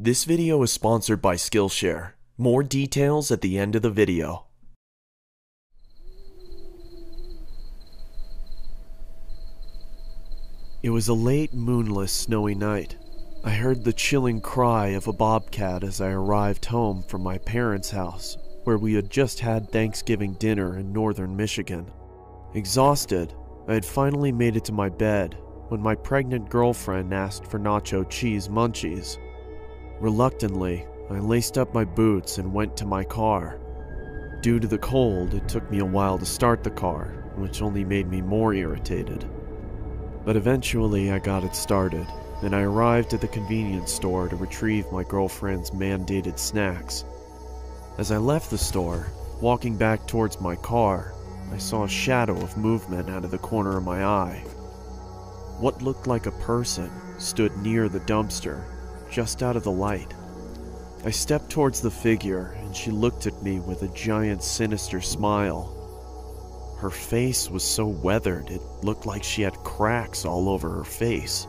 This video is sponsored by Skillshare. More details at the end of the video. It was a late, moonless, snowy night. I heard the chilling cry of a bobcat as I arrived home from my parents' house, where we had just had Thanksgiving dinner in northern Michigan. Exhausted, I had finally made it to my bed when my pregnant girlfriend asked for nacho cheese munchies. Reluctantly, I laced up my boots and went to my car. Due to the cold, it took me a while to start the car, which only made me more irritated. But eventually I got it started, and I arrived at the convenience store to retrieve my girlfriend's mandated snacks. As I left the store, walking back towards my car, I saw a shadow of movement out of the corner of my eye. What looked like a person stood near the dumpster, just out of the light. I stepped towards the figure, and she looked at me with a giant, sinister smile. Her face was so weathered, it looked like she had cracks all over her face.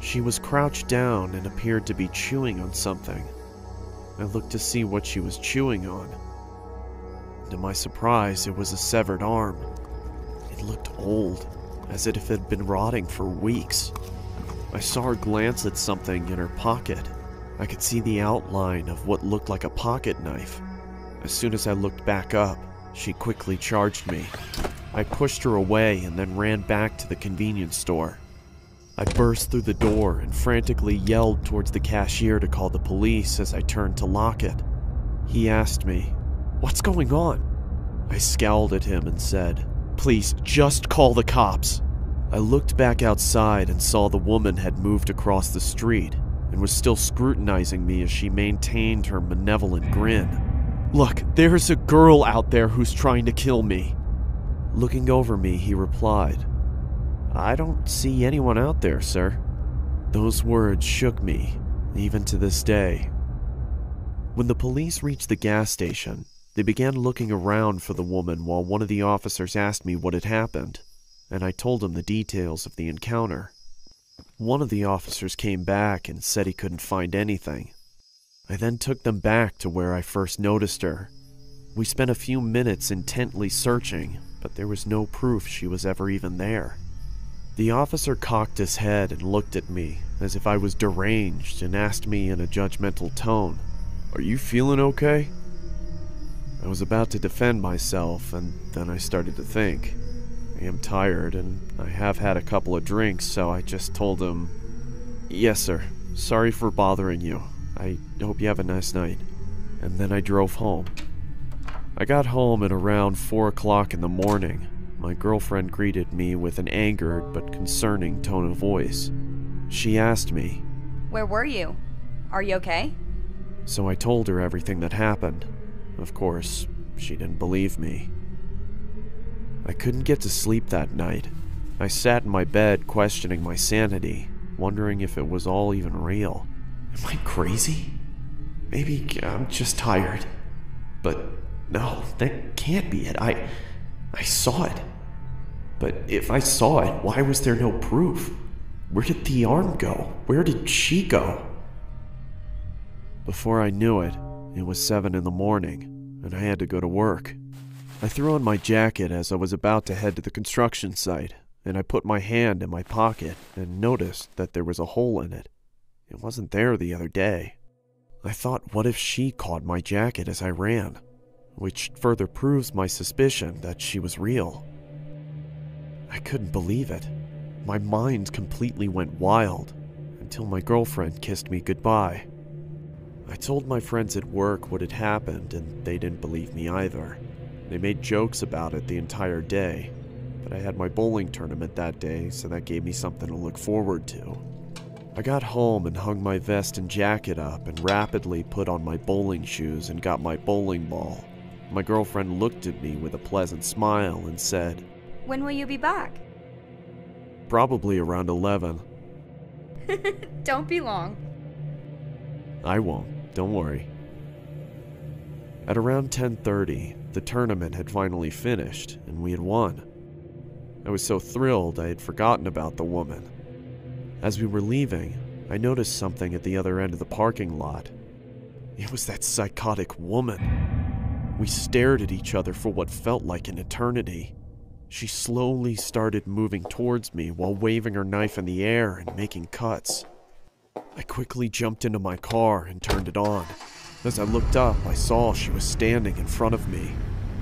She was crouched down and appeared to be chewing on something. I looked to see what she was chewing on. To my surprise, it was a severed arm. It looked old, as if it had been rotting for weeks. I saw her glance at something in her pocket. I could see the outline of what looked like a pocket knife. As soon as I looked back up, she quickly charged me. I pushed her away and then ran back to the convenience store. I burst through the door and frantically yelled towards the cashier to call the police as I turned to lock it. He asked me, "What's going on?" I scowled at him and said, "Please, just call the cops." I looked back outside and saw the woman had moved across the street and was still scrutinizing me as she maintained her malevolent grin. "Look, there's a girl out there who's trying to kill me." Looking over me, he replied, "I don't see anyone out there, sir." Those words shook me, even to this day. When the police reached the gas station, they began looking around for the woman while one of the officers asked me what had happened, and I told him the details of the encounter. One of the officers came back and said he couldn't find anything. I then took them back to where I first noticed her. We spent a few minutes intently searching, but there was no proof she was ever even there. The officer cocked his head and looked at me as if I was deranged and asked me in a judgmental tone, "Are you feeling okay?" I was about to defend myself, and then I started to think. I am tired, and I have had a couple of drinks, so I just told him, "Yes, sir. Sorry for bothering you. I hope you have a nice night." And then I drove home. I got home at around 4 o'clock in the morning. My girlfriend greeted me with an angered but concerning tone of voice. She asked me, "Where were you? Are you okay?" So I told her everything that happened. Of course, she didn't believe me. I couldn't get to sleep that night. I sat in my bed questioning my sanity, wondering if it was all even real. Am I crazy? Maybe I'm just tired. But no, that can't be it. I saw it. But if I saw it, why was there no proof? Where did the arm go? Where did she go? Before I knew it, it was 7 in the morning, and I had to go to work. I threw on my jacket as I was about to head to the construction site, and I put my hand in my pocket and noticed that there was a hole in it. It wasn't there the other day. I thought, what if she caught my jacket as I ran? Which further proves my suspicion that she was real. I couldn't believe it. My mind completely went wild until my girlfriend kissed me goodbye. I told my friends at work what had happened, and they didn't believe me either. They made jokes about it the entire day, but I had my bowling tournament that day, so that gave me something to look forward to. I got home and hung my vest and jacket up and rapidly put on my bowling shoes and got my bowling ball. My girlfriend looked at me with a pleasant smile and said, "When will you be back?" "Probably around 11. Don't be long. "I won't, don't worry." At around 10:30, the tournament had finally finished, and we had won. I was so thrilled I had forgotten about the woman. As we were leaving, I noticed something at the other end of the parking lot. It was that psychotic woman. We stared at each other for what felt like an eternity. She slowly started moving towards me while waving her knife in the air and making cuts. I quickly jumped into my car and turned it on. As I looked up, I saw she was standing in front of me,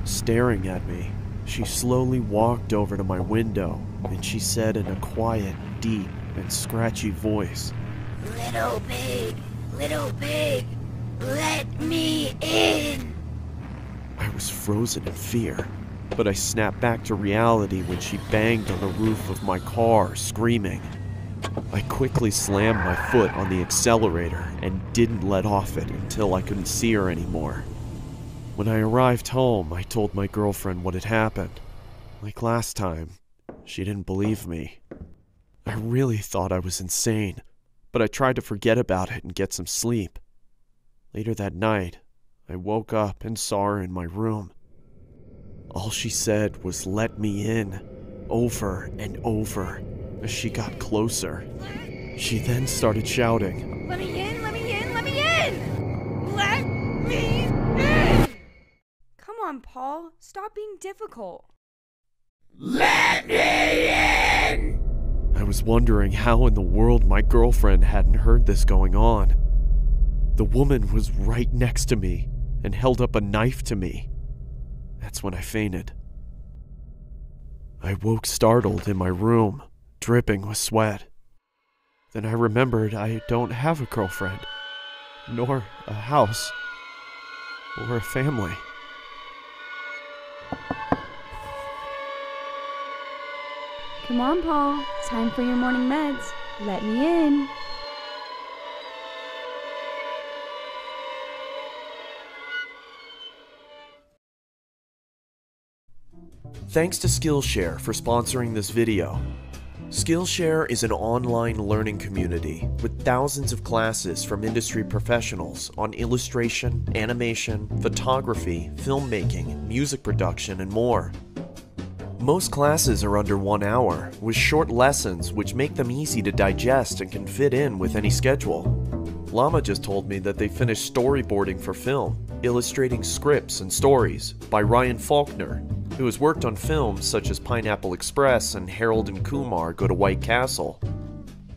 staring at me. She slowly walked over to my window, and she said in a quiet, deep, and scratchy voice, Little pig, let me in. I was frozen in fear, but I snapped back to reality when she banged on the roof of my car, screaming. I quickly slammed my foot on the accelerator and didn't let off it until I couldn't see her anymore. When I arrived home, I told my girlfriend what had happened. Like last time, she didn't believe me. I really thought I was insane, but I tried to forget about it and get some sleep. Later that night, I woke up and saw her in my room. All she said was, "Let me in," over and over as she got closer. She then started shouting, Let me in, let me in, let me in! Let me in! Come on, Paul. Stop being difficult. Let me in! I was wondering how in the world my girlfriend hadn't heard this going on. The woman was right next to me and held up a knife to me. That's when I fainted. I woke startled in my room, dripping with sweat. Then I remembered I don't have a girlfriend, nor a house, or a family. Come on, Paul. Time for your morning meds. Let me in. Thanks to Skillshare for sponsoring this video. Skillshare is an online learning community with thousands of classes from industry professionals on illustration, animation, photography, filmmaking, music production, and more. Most classes are under 1 hour, with short lessons which make them easy to digest and can fit in with any schedule. Llama just told me that they finished storyboarding for film, illustrating scripts and stories by Ryan Faulkner, who has worked on films such as Pineapple Express and Harold and Kumar Go to White Castle.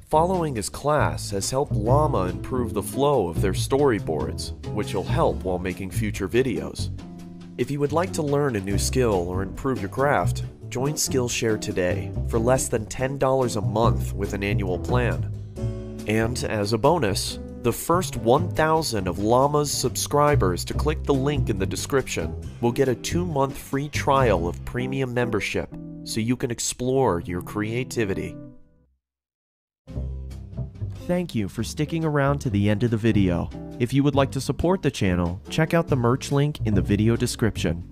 Following his class has helped Llama improve the flow of their storyboards, which will help while making future videos. If you would like to learn a new skill or improve your craft, join Skillshare today for less than $10 a month with an annual plan. And as a bonus, the first 1,000 of Llama's subscribers to click the link in the description will get a 2-month free trial of premium membership so you can explore your creativity. Thank you for sticking around to the end of the video. If you would like to support the channel, check out the merch link in the video description.